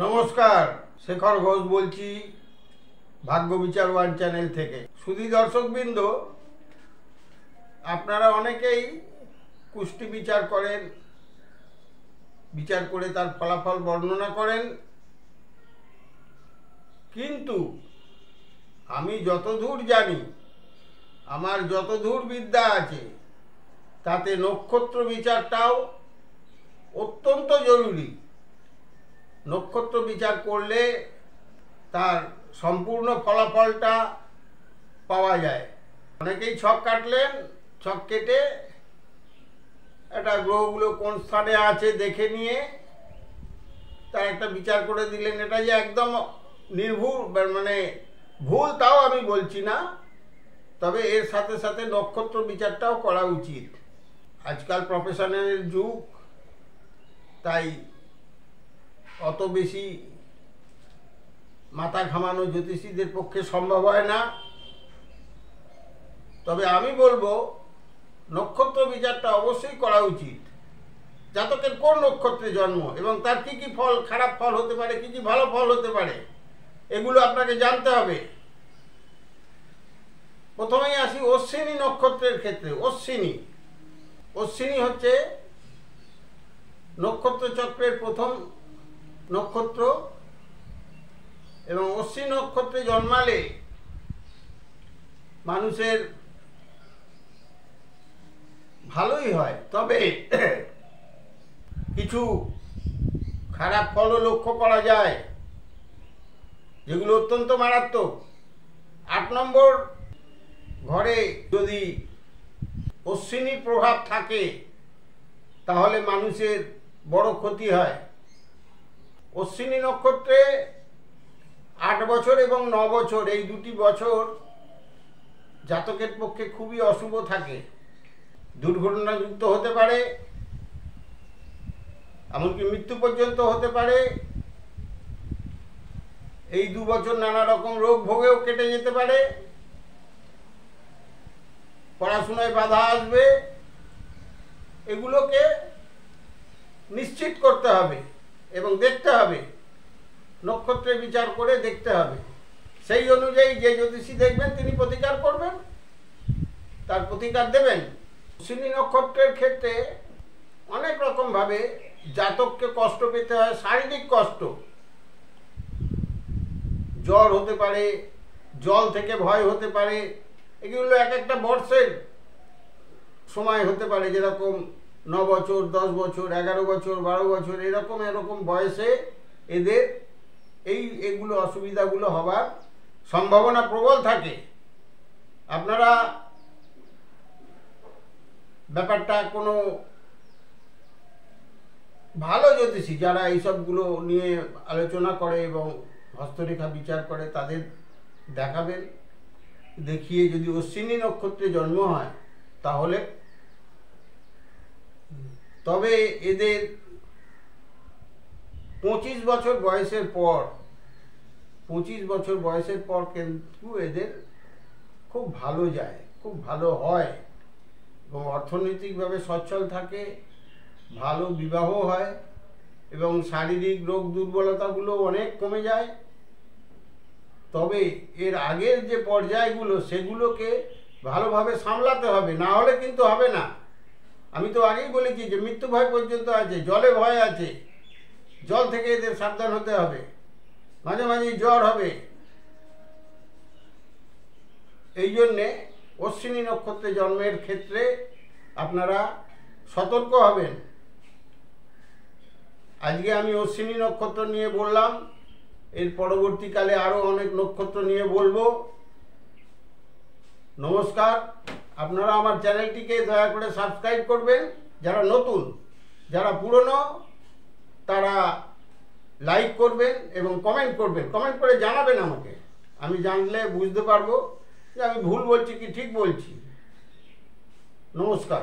নমস্কার, শেখর ঘোষ বলছি ভাগ্য বিচার ওয়ান চ্যানেল থেকে। সুধী দর্শকবৃন্দ, আপনারা অনেকেই কুষ্টি বিচার করেন, বিচার করে তার ফলাফল বর্ণনা করেন, কিন্তু আমি যতদূর জানি, আমার যতদূর বিদ্যা আছে, তাতে নক্ষত্র বিচারটাও অত্যন্ত জরুরি। নক্ষত্র বিচার করলে তার সম্পূর্ণ ফলাফলটা পাওয়া যায়। অনেকেই ছক কাটলেন, ছক কেটে একটা গ্রহগুলো কোন স্থানে আছে দেখে নিয়ে তার একটা বিচার করে দিলেন। এটা যে একদম নির্ভুল মানে ভুল তাও আমি বলছি না, তবে এর সাথে সাথে নক্ষত্র বিচারটাও করা উচিত। আজকাল প্রফেশনাল যুগ, তাই অত বেশি মাথা ঘামানো জ্যোতিষীদের পক্ষে সম্ভব হয় না। তবে আমি বলবো নক্ষত্র বিচারটা অবশ্যই করা উচিত। জাতকের কোন নক্ষত্রে জন্ম এবং তার কি কি ফল, খারাপ ফল হতে পারে, কি কি ভালো ফল হতে পারে, এগুলো আপনাকে জানতে হবে। প্রথমেই আসি অশ্বিনী নক্ষত্রের ক্ষেত্রে। অশ্বিনী হচ্ছে নক্ষত্র চক্রের প্রথম নক্ষত্র এবং অশ্বিনী নক্ষত্রে জন্মালে মানুষের ভালোই হয়, তবে কিছু খারাপ ফলও লক্ষ্য করা যায়, যেগুলো অত্যন্ত মারাত্মক। 8 নম্বর ঘরে যদি অশ্বিনীর প্রভাব থাকে তাহলে মানুষের বড় ক্ষতি হয়। অশ্বিনী নক্ষত্রে 8 বছর এবং 9 বছর, এই দুটি বছর জাতকের পক্ষে খুবই অশুভ থাকে। দুর্ঘটনাযুক্ত হতে পারে, এমনকি মৃত্যু পর্যন্ত হতে পারে। এই 2 বছর নানা রকম রোগ ভোগেও কেটে যেতে পারে। পড়াশোনায় বাধা আসবে। এগুলোকে নিশ্চিত করতে হবে এবং দেখতে হবে, নক্ষত্রে বিচার করে দেখতে হবে। সেই অনুযায়ী যে জ্যোতিষী দেখবেন তিনি প্রতিকার করবেন, তার প্রতিকার দেবেন। অশ্বিনী নক্ষত্রের ক্ষেত্রে অনেক রকমভাবে জাতককে কষ্ট পেতে হয়। শারীরিক কষ্ট, জ্বর হতে পারে, জল থেকে ভয় হতে পারে। এগুলো এক একটা বর্ষের সময় হতে পারে, যেরকম 9 বছর, 10 বছর, 11 বছর, 12 বছর, এরকম বয়সে এদের এগুলো অসুবিধাগুলো হবার সম্ভাবনা প্রবল থাকে। আপনারা ব্যাপারটা কোনো ভালো জ্যোতিষী যারা এইসবগুলো নিয়ে আলোচনা করে এবং হস্তরেখা বিচার করে তাদের দেখাবেন। দেখিয়ে যদি অশ্বিনী নক্ষত্রে জন্ম হয় তাহলে, তবে এদের 25 বছর বয়সের পর, 25 বছর বয়সের পর কিন্তু এদের খুব ভালো যায়, খুব ভালো হয় এবং অর্থনৈতিকভাবে সচ্ছল থাকে, ভালো বিবাহ হয় এবং শারীরিক রোগ দুর্বলতাগুলো অনেক কমে যায়। তবে এর আগের যে পর্যায়গুলো সেগুলোকে ভালোভাবে সামলাতে হবে, না হলে কিন্তু হবে না। আমি তো আগেই বলেছি যে মৃত্যু ভয় পর্যন্ত আছে, জলে ভয় আছে। জল থেকে এদের সাবধান হতে হবে, মাঝে মাঝে জ্বর হবে। এই জন্যে অশ্বিনী নক্ষত্রে জন্মের ক্ষেত্রে আপনারা সতর্ক হবেন। আজকে আমি অশ্বিনী নক্ষত্র নিয়ে বললাম, এর পরবর্তীকালে আরও অনেক নক্ষত্র নিয়ে বলবো। নমস্কার। আপনারা আমার চ্যানেলটিকে দয়া করে সাবস্ক্রাইব করবেন, যারা নতুন। যারা পুরনো তারা লাইক করবেন এবং কমেন্ট করবেন। কমেন্ট করে জানাবেন আমাকে, আমি জানলে বুঝতে পারবো যে আমি ভুল বলছি কি ঠিক বলছি। নমস্কার।